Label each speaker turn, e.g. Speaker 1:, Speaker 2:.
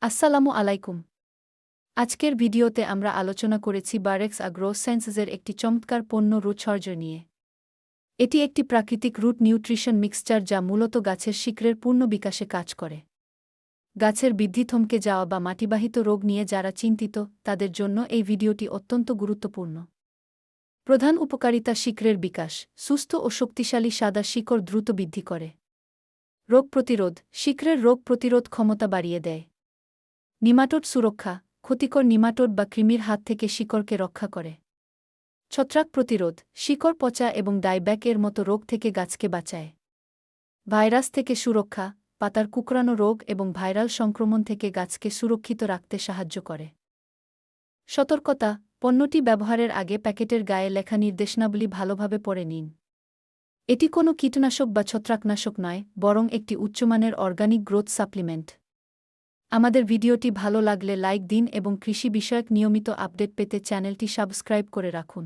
Speaker 1: আসসালামু আলাইকুম। আজকের ভিডিওতে আমরা আলোচনা করেছি বারেক্স অ্যাগ্রো সায়েন্সেসের একটি চমৎকার পণ্য রুট সর্য নিয়ে। এটি একটি প্রাকৃতিক রুট নিউট্রিশন মিক্সচার যা মূলত গাছের শিকড়ের পূর্ণ বিকাশে কাজ করে। গাছের বৃদ্ধি থমকে যাওয়া বা মাটিবাহিত রোগ নিয়ে যারা চিন্তিত তাদের জন্য এই ভিডিওটি অত্যন্ত গুরুত্বপূর্ণ। প্রধান উপকারিতা: শিকড়ের বিকাশ, সুস্থ ও শক্তিশালী সাদা শিকড় দ্রুত বৃদ্ধি করে। রোগ প্রতিরোধ: শিকড়ের রোগ প্রতিরোধ ক্ষমতা বাড়িয়ে দেয়। নিমাটোড সুরক্ষা: ক্ষতিকর নিমাটোড বা কৃমির হাত থেকে শিকড়কে রক্ষা করে। ছত্রাক প্রতিরোধ: শিকড় পচা এবং ডাইব্যাক এর মতো রোগ থেকে গাছকে বাঁচায়। ভাইরাস থেকে সুরক্ষা: পাতার কুঁকড়ানো রোগ এবং ভাইরাল সংক্রমণ থেকে গাছকে সুরক্ষিত রাখতে সাহায্য করে। সতর্কতা: পণ্যটি ব্যবহারের আগে প্যাকেটের গায়ে লেখা নির্দেশনাবলী ভালোভাবে পড়ে নিন। এটি কোনো কীটনাশক বা ছত্রাকনাশক নয়, বরং একটি উচ্চমানের অর্গানিক গ্রোথ সাপ্লিমেন্ট। আমাদের ভিডিওটি ভালো লাগলে লাইক দিন এবং কৃষি বিষয়ক নিয়মিত আপডেট পেতে চ্যানেলটি সাবস্ক্রাইব করে রাখুন।